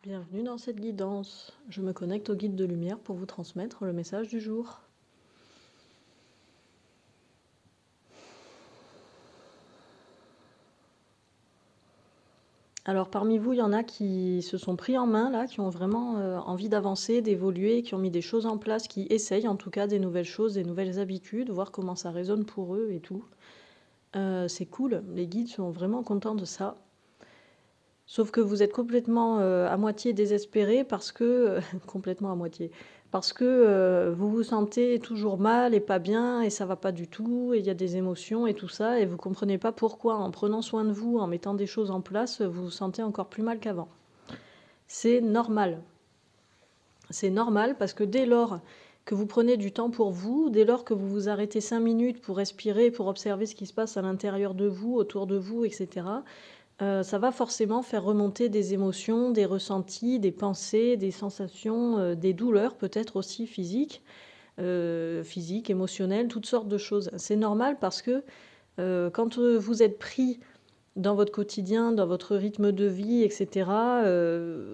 Bienvenue dans cette guidance. Je me connecte au guide de lumière pour vous transmettre le message du jour. Alors parmi vous, il y en a qui se sont pris en main, là, qui ont vraiment envie d'avancer, d'évoluer, qui ont mis des choses en place, qui essayent en tout cas des nouvelles choses, des nouvelles habitudes, voir comment ça résonne pour eux et tout. C'est cool, les guides sont vraiment contents de ça. Sauf que vous êtes complètement à moitié désespéré parce que complètement à moitié, parce que vous vous sentez toujours mal et pas bien et ça va pas du tout et il y a des émotions et tout ça et vous comprenez pas pourquoi en prenant soin de vous, en mettant des choses en place, vous vous sentez encore plus mal qu'avant. C'est normal. C'est normal parce que dès lors que vous prenez du temps pour vous, dès lors que vous vous arrêtez 5 minutes pour respirer, pour observer ce qui se passe à l'intérieur de vous, autour de vous, etc., ça va forcément faire remonter des émotions, des ressentis, des pensées, des sensations, des douleurs peut-être aussi physiques, émotionnelles, toutes sortes de choses. C'est normal parce que quand vous êtes pris dans votre quotidien, dans votre rythme de vie, etc.,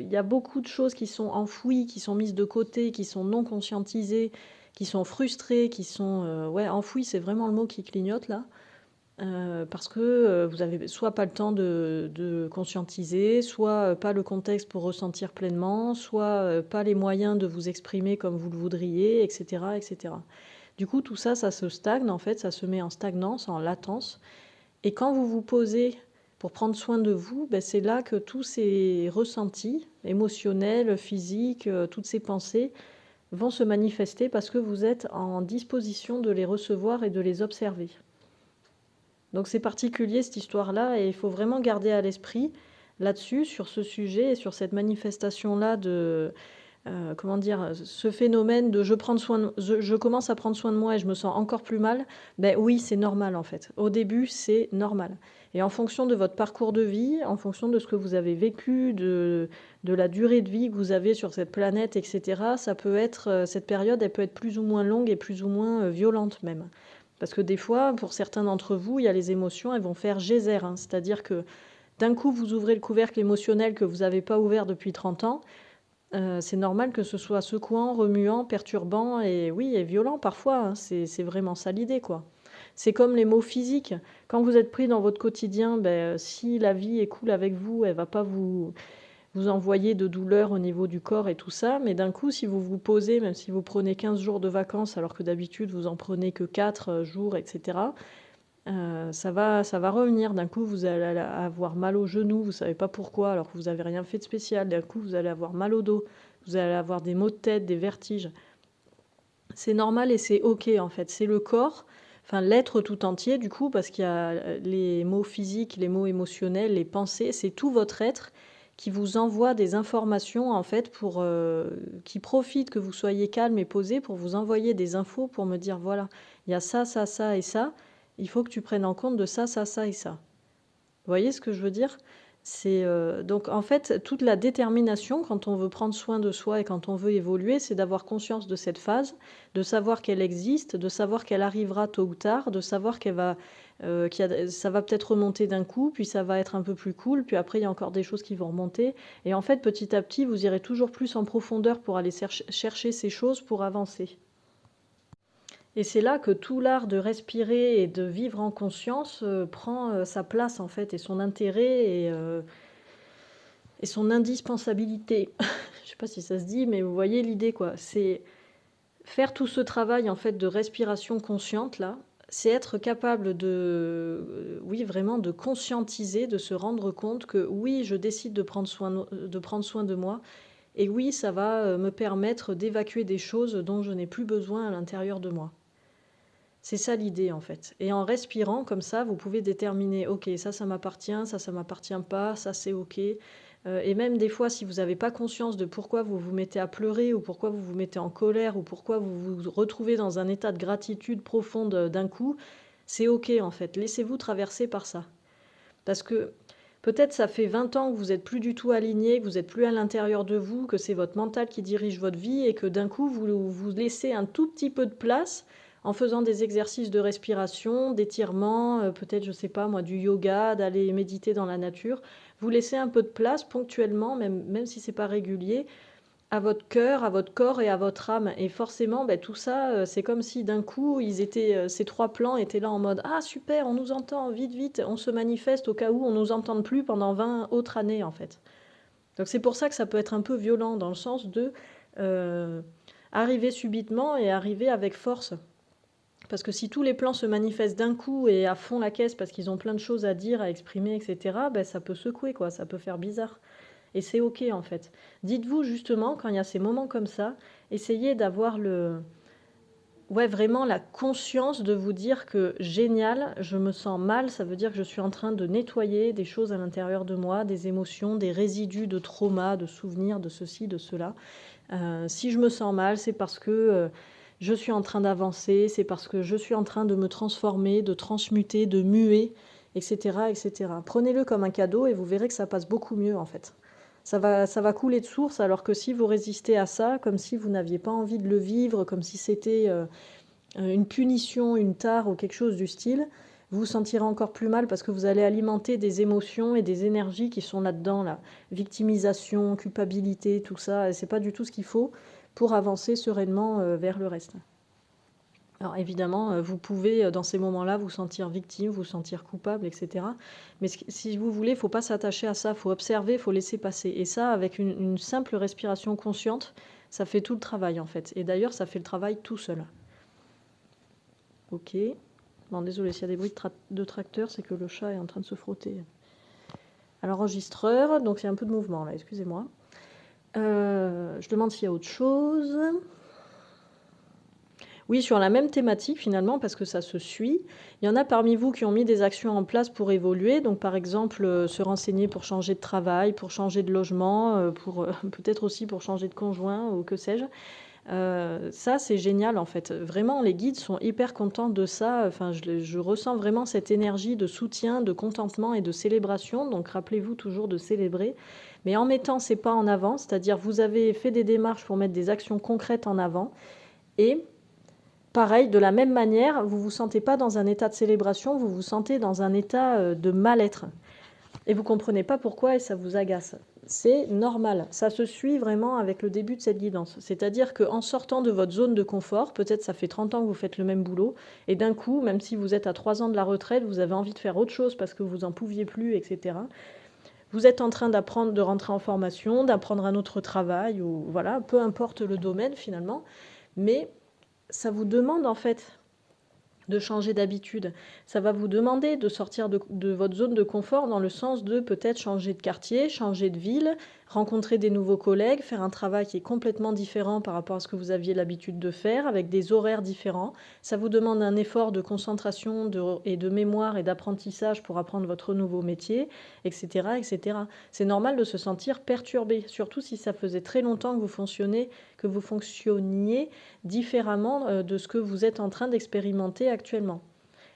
il y a beaucoup de choses qui sont enfouies, qui sont mises de côté, qui sont non conscientisées, qui sont frustrées, qui sont enfouies, c'est vraiment le mot qui clignote là. Parce que vous avez soit pas le temps de conscientiser, soit pas le contexte pour ressentir pleinement, soit pas les moyens de vous exprimer comme vous le voudriez, etc., etc. Du coup, tout ça, ça se stagne, en fait, ça se met en stagnance, en latence. Et quand vous vous posez pour prendre soin de vous, c'est là que tous ces ressentis émotionnels, physiques, toutes ces pensées vont se manifester parce que vous êtes en disposition de les recevoir et de les observer. Donc c'est particulier cette histoire-là et il faut vraiment garder à l'esprit là-dessus, sur ce sujet et sur cette manifestation-là de, ce phénomène de je commence à prendre soin de moi et je me sens encore plus mal. Oui, c'est normal en fait. Au début, c'est normal. Et en fonction de votre parcours de vie, en fonction de ce que vous avez vécu, de la durée de vie que vous avez sur cette planète, etc., ça peut être, cette période, elle peut être plus ou moins longue et plus ou moins violente même. Parce que des fois, pour certains d'entre vous, il y a les émotions, elles vont faire geyser, hein. C'est-à-dire que d'un coup, vous ouvrez le couvercle émotionnel que vous n'avez pas ouvert depuis 30 ans. C'est normal que ce soit secouant, remuant, perturbant et oui, et violent parfois, hein. C'est vraiment ça l'idée, quoi. C'est comme les maux physiques. Quand vous êtes pris dans votre quotidien, si la vie est cool avec vous, elle va pas vous envoyer de douleur au niveau du corps et tout ça, mais d'un coup, si vous vous posez, même si vous prenez 15 jours de vacances alors que d'habitude vous en prenez que 4 jours, etc., ça va revenir. D'un coup, vous allez avoir mal au genou, vous ne savez pas pourquoi, alors que vous n'avez rien fait de spécial. D'un coup, vous allez avoir mal au dos, vous allez avoir des maux de tête, des vertiges. C'est normal et c'est OK, en fait. C'est le corps, enfin l'être tout entier, du coup, parce qu'il y a les maux physiques, les maux émotionnels, les pensées, c'est tout votre être qui vous envoie des informations, en fait, qui profite que vous soyez calme et posé pour vous envoyer des infos pour me dire, voilà, il y a ça, ça, ça et ça, il faut que tu prennes en compte de ça, ça, ça et ça. Vous voyez ce que je veux dire? C'est donc en fait, toute la détermination quand on veut prendre soin de soi et quand on veut évoluer, c'est d'avoir conscience de cette phase, de savoir qu'elle existe, de savoir qu'elle arrivera tôt ou tard, de savoir ça va peut-être remonter d'un coup, puis ça va être un peu plus cool, puis après il y a encore des choses qui vont remonter. Et en fait, petit à petit, vous irez toujours plus en profondeur pour aller chercher ces choses pour avancer. Et c'est là que tout l'art de respirer et de vivre en conscience prend sa place en fait et son intérêt et son indispensabilité. Je sais pas si ça se dit, mais vous voyez l'idée quoi. C'est faire tout ce travail en fait de respiration consciente là, c'est être capable oui vraiment de conscientiser, de se rendre compte que oui, je décide de prendre soin de moi et oui, ça va me permettre d'évacuer des choses dont je n'ai plus besoin à l'intérieur de moi. C'est ça l'idée en fait. Et en respirant comme ça, vous pouvez déterminer, ok, ça m'appartient, ça m'appartient pas, ça c'est ok. Et même des fois, si vous n'avez pas conscience de pourquoi vous vous mettez à pleurer ou pourquoi vous vous mettez en colère ou pourquoi vous vous retrouvez dans un état de gratitude profonde d'un coup, c'est ok en fait. Laissez-vous traverser par ça. Parce que peut-être ça fait 20 ans que vous n'êtes plus du tout aligné, que vous n'êtes plus à l'intérieur de vous, que c'est votre mental qui dirige votre vie et que d'un coup, vous laissez un tout petit peu de place en faisant des exercices de respiration, d'étirement, peut-être, je sais pas moi, du yoga, d'aller méditer dans la nature. Vous laissez un peu de place ponctuellement, même si c'est pas régulier, à votre cœur, à votre corps et à votre âme. Et forcément, tout ça, c'est comme si d'un coup, ces 3 plans étaient là en mode « Ah super, on nous entend, vite, vite, on se manifeste au cas où on nous entende plus pendant 20 autres années en fait. » Donc c'est pour ça que ça peut être un peu violent dans le sens de arriver subitement et arriver avec force. Parce que si tous les plans se manifestent d'un coup et à fond la caisse parce qu'ils ont plein de choses à dire, à exprimer, etc., ça peut secouer, quoi, ça peut faire bizarre. Et c'est ok en fait. Dites-vous justement, quand il y a ces moments comme ça, essayez d'avoir vraiment la conscience de vous dire que génial, je me sens mal, ça veut dire que je suis en train de nettoyer des choses à l'intérieur de moi, des émotions, des résidus de trauma, de souvenirs, de ceci, de cela. Si je me sens mal, c'est parce que je suis en train d'avancer, c'est parce que je suis en train de me transformer, de transmuter, de muer, etc., etc. Prenez-le comme un cadeau et vous verrez que ça passe beaucoup mieux en fait. Ça va couler de source, alors que si vous résistez à ça, comme si vous n'aviez pas envie de le vivre, comme si c'était une punition, une tare ou quelque chose du style, vous vous sentirez encore plus mal parce que vous allez alimenter des émotions et des énergies qui sont là-dedans, là. Victimisation, culpabilité, tout ça, et c'est pas du tout ce qu'il faut pour avancer sereinement vers le reste. Alors évidemment, vous pouvez dans ces moments-là vous sentir victime, vous sentir coupable, etc. Mais si vous voulez, il ne faut pas s'attacher à ça, il faut observer, il faut laisser passer. Et ça, avec une simple respiration consciente, ça fait tout le travail en fait. Et d'ailleurs, ça fait le travail tout seul. Ok. Bon, désolé, s'il y a des bruits de tracteur, c'est que le chat est en train de se frotter à l'enregistreur. Donc il y a un peu de mouvement là, excusez-moi. Je demande s'il y a autre chose. Oui, sur la même thématique finalement, parce que ça se suit. Il y en a parmi vous qui ont mis des actions en place pour évoluer. Donc par exemple, se renseigner pour changer de travail, pour changer de logement, peut-être aussi pour changer de conjoint ou que sais-je. Ça, c'est génial en fait. Vraiment, les guides sont hyper contents de ça. Enfin, je ressens vraiment cette énergie de soutien, de contentement et de célébration. Donc, rappelez-vous toujours de célébrer. Mais en mettant ces pas en avant, c'est-à-dire vous avez fait des démarches pour mettre des actions concrètes en avant. Et pareil, de la même manière, vous ne vous sentez pas dans un état de célébration, vous vous sentez dans un état de mal-être. Et vous ne comprenez pas pourquoi et ça vous agace. C'est normal, ça se suit vraiment avec le début de cette guidance. C'est-à-dire qu'en sortant de votre zone de confort, peut-être ça fait 30 ans que vous faites le même boulot, et d'un coup, même si vous êtes à 3 ans de la retraite, vous avez envie de faire autre chose parce que vous n'en pouviez plus, etc. Vous êtes en train d'apprendre, de rentrer en formation, d'apprendre un autre travail, ou voilà, peu importe le domaine finalement, mais ça vous demande en fait de changer d'habitude. Ça va vous demander de sortir de votre zone de confort dans le sens de peut-être changer de quartier, changer de ville, rencontrer des nouveaux collègues, faire un travail qui est complètement différent par rapport à ce que vous aviez l'habitude de faire, avec des horaires différents. Ça vous demande un effort de concentration et de mémoire et d'apprentissage pour apprendre votre nouveau métier, etc., etc. C'est normal de se sentir perturbé, surtout si ça faisait très longtemps que vous fonctionniez différemment de ce que vous êtes en train d'expérimenter actuellement.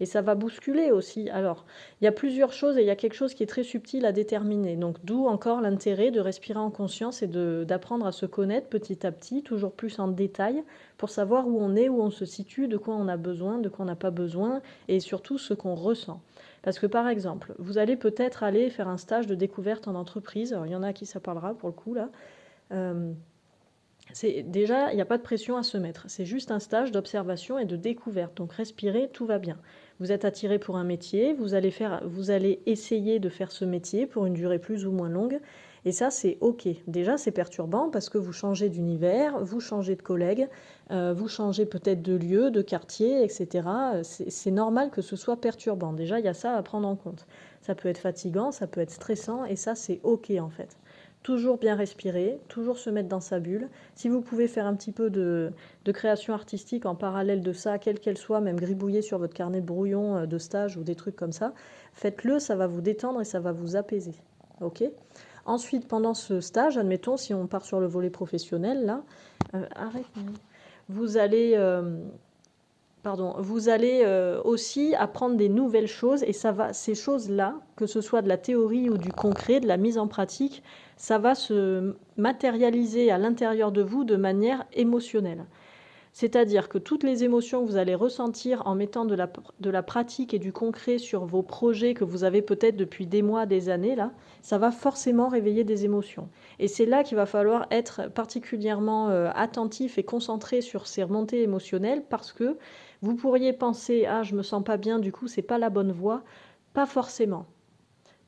Et ça va bousculer aussi. Alors, il y a plusieurs choses et il y a quelque chose qui est très subtil à déterminer. Donc, d'où encore l'intérêt de respirer en conscience et d'apprendre à se connaître petit à petit, toujours plus en détail, pour savoir où on est, où on se situe, de quoi on a besoin, de quoi on n'a pas besoin, et surtout ce qu'on ressent. Parce que par exemple, vous allez peut-être aller faire un stage de découverte en entreprise. Alors, il y en a à qui ça parlera pour le coup là. Déjà, il n'y a pas de pression à se mettre. C'est juste un stage d'observation et de découverte. Donc respirez, tout va bien. Vous êtes attiré pour un métier, vous allez essayer de faire ce métier pour une durée plus ou moins longue. Et ça, c'est OK. Déjà, c'est perturbant parce que vous changez d'univers, vous changez de collègues, vous changez peut-être de lieu, de quartier, etc. C'est normal que ce soit perturbant. Déjà, il y a ça à prendre en compte. Ça peut être fatigant, ça peut être stressant, et ça, c'est OK en fait. Toujours bien respirer, toujours se mettre dans sa bulle. Si vous pouvez faire un petit peu de création artistique en parallèle de ça, quelle qu'elle soit, même gribouiller sur votre carnet de brouillon de stage ou des trucs comme ça, faites-le, ça va vous détendre et ça va vous apaiser. Ok ? Ensuite, pendant ce stage, admettons, si on part sur le volet professionnel, là, vous allez aussi apprendre des nouvelles choses, et ces choses-là, que ce soit de la théorie ou du concret, de la mise en pratique, ça va se matérialiser à l'intérieur de vous de manière émotionnelle. C'est-à-dire que toutes les émotions que vous allez ressentir en mettant de la pratique et du concret sur vos projets que vous avez peut-être depuis des mois, des années, là, ça va forcément réveiller des émotions. Et c'est là qu'il va falloir être particulièrement attentif et concentré sur ces remontées émotionnelles parce que vous pourriez penser « Ah, je me sens pas bien, du coup, c'est pas la bonne voie ». Pas forcément.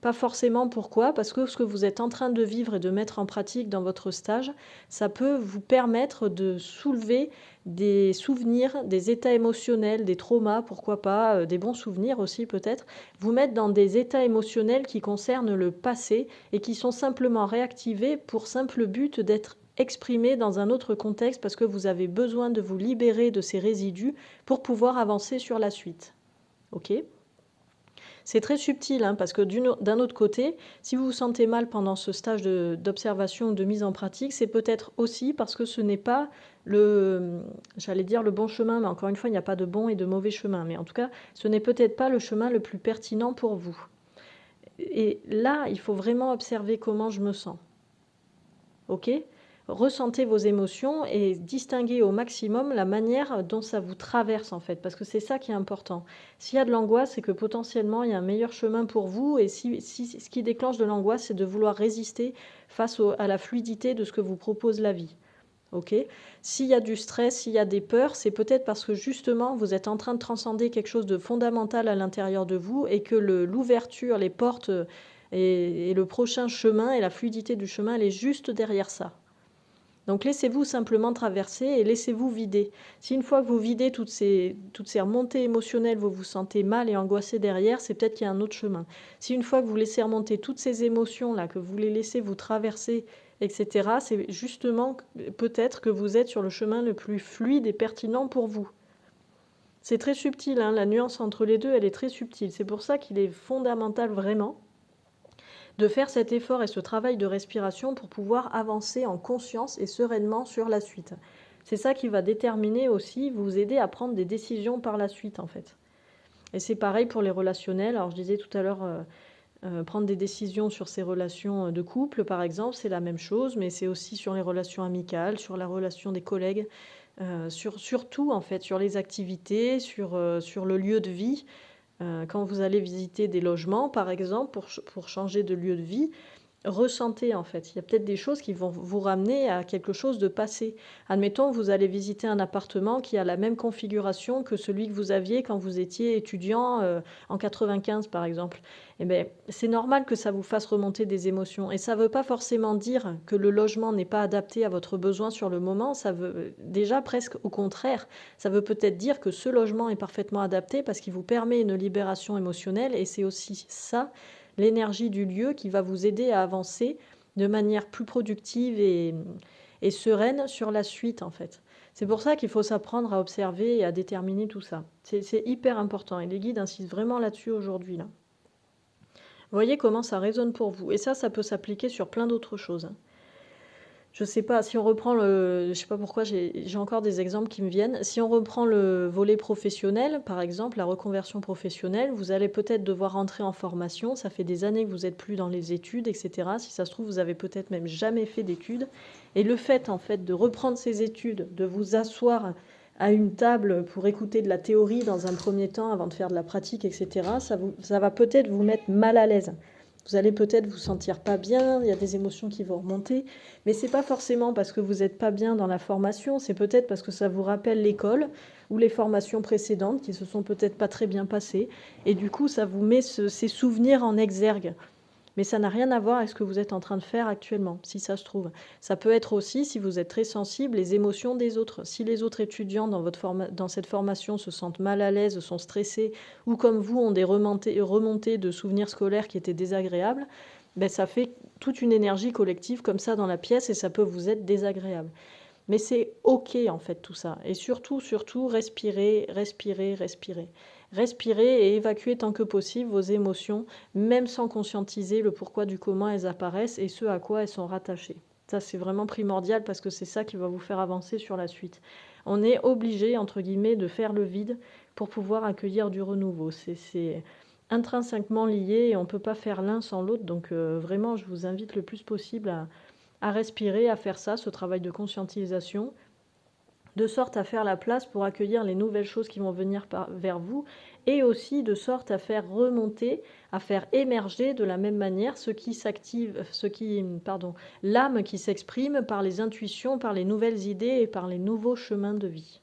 Pas forcément, pourquoi? Parce que ce que vous êtes en train de vivre et de mettre en pratique dans votre stage, ça peut vous permettre de soulever des souvenirs, des états émotionnels, des traumas, pourquoi pas, des bons souvenirs aussi peut-être, vous mettre dans des états émotionnels qui concernent le passé et qui sont simplement réactivés pour simple but d'être exprimés dans un autre contexte parce que vous avez besoin de vous libérer de ces résidus pour pouvoir avancer sur la suite. Ok? C'est très subtil, hein, parce que d'un autre côté, si vous vous sentez mal pendant ce stage d'observation ou de mise en pratique, c'est peut-être aussi parce que ce n'est pas j'allais dire le bon chemin, mais encore une fois, il n'y a pas de bon et de mauvais chemin. Mais en tout cas, ce n'est peut-être pas le chemin le plus pertinent pour vous. Et là, il faut vraiment observer comment je me sens. Ok ? Ressentez vos émotions et distinguez au maximum la manière dont ça vous traverse en fait, parce que c'est ça qui est important. S'il y a de l'angoisse, c'est que potentiellement il y a un meilleur chemin pour vous, et si ce qui déclenche de l'angoisse, c'est de vouloir résister face à la fluidité de ce que vous propose la vie. Ok ? S'il y a du stress, s'il y a des peurs, c'est peut-être parce que justement vous êtes en train de transcender quelque chose de fondamental à l'intérieur de vous et que l'ouverture, les portes et le prochain chemin et la fluidité du chemin, elle est juste derrière ça. Donc laissez-vous simplement traverser et laissez-vous vider. Si une fois que vous videz toutes ces remontées émotionnelles, vous vous sentez mal et angoissé derrière, c'est peut-être qu'il y a un autre chemin. Si une fois que vous laissez remonter toutes ces émotions-là, que vous les laissez vous traverser, etc., c'est justement peut-être que vous êtes sur le chemin le plus fluide et pertinent pour vous. C'est très subtil, hein, la nuance entre les deux, elle est très subtile. C'est pour ça qu'il est fondamental vraiment de faire cet effort et ce travail de respiration pour pouvoir avancer en conscience et sereinement sur la suite. C'est ça qui va déterminer aussi, vous aider à prendre des décisions par la suite en fait. Et c'est pareil pour les relationnels. Alors je disais tout à l'heure, prendre des décisions sur ces relations de couple par exemple, c'est la même chose, mais c'est aussi sur les relations amicales, sur la relation des collègues, sur tout en fait, sur les activités, sur le lieu de vie. Quand vous allez visiter des logements, par exemple, pour changer de lieu de vie, ressentez en fait. Il y a peut-être des choses qui vont vous ramener à quelque chose de passé. Admettons, vous allez visiter un appartement qui a la même configuration que celui que vous aviez quand vous étiez étudiant en 95 par exemple. Eh bien, c'est normal que ça vous fasse remonter des émotions. Et ça ne veut pas forcément dire que le logement n'est pas adapté à votre besoin sur le moment. Ça veut déjà presque au contraire. Ça veut peut-être dire que ce logement est parfaitement adapté parce qu'il vous permet une libération émotionnelle. Et c'est aussi ça, l'énergie du lieu qui va vous aider à avancer de manière plus productive et sereine sur la suite en fait. C'est pour ça qu'il faut s'apprendre à observer et à déterminer tout ça. C'est hyper important et les guides insistent vraiment là-dessus aujourd'hui. Là. Voyez comment ça résonne pour vous. Et ça peut s'appliquer sur plein d'autres choses. Je sais pas, si on reprend je sais pas pourquoi j'ai encore des exemples qui me viennent. Si on reprend le volet professionnel, par exemple, la reconversion professionnelle, vous allez peut-être devoir entrer en formation. Ça fait des années que vous n'êtes plus dans les études, etc. Si ça se trouve, vous avez peut-être même jamais fait d'études. Et le fait, en fait, de reprendre ces études, de vous asseoir à une table pour écouter de la théorie dans un premier temps avant de faire de la pratique, etc., ça va peut-être vous mettre mal à l'aise. Vous allez peut-être vous sentir pas bien, il y a des émotions qui vont remonter, mais c'est pas forcément parce que vous n'êtes pas bien dans la formation, c'est peut-être parce que ça vous rappelle l'école ou les formations précédentes qui se sont peut-être pas très bien passées, et du coup ça vous met ces souvenirs en exergue. Mais ça n'a rien à voir avec ce que vous êtes en train de faire actuellement, si ça se trouve. Ça peut être aussi, si vous êtes très sensible, les émotions des autres. Si les autres étudiants dans cette formation se sentent mal à l'aise, sont stressés, ou comme vous, ont des remontées de souvenirs scolaires qui étaient désagréables, ben ça fait toute une énergie collective comme ça dans la pièce et ça peut vous être désagréable. Mais c'est OK en fait tout ça. Et surtout, respirez, respirez, respirez. Respirez et évacuez tant que possible vos émotions, même sans conscientiser le pourquoi du comment elles apparaissent et ce à quoi elles sont rattachées. Ça, c'est vraiment primordial parce que c'est ça qui va vous faire avancer sur la suite. On est obligé, entre guillemets, de faire le vide pour pouvoir accueillir du renouveau. C'est intrinsèquement lié et on ne peut pas faire l'un sans l'autre. Donc vraiment, je vous invite le plus possible à respirer, à faire ça, ce travail de conscientisation, de sorte à faire la place pour accueillir les nouvelles choses qui vont venir vers vous, et aussi de sorte à faire remonter, à faire émerger de la même manière l'âme qui s'exprime par les intuitions, par les nouvelles idées et par les nouveaux chemins de vie.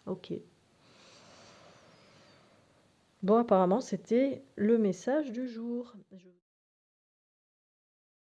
Ok. Bon, apparemment, c'était le message du jour.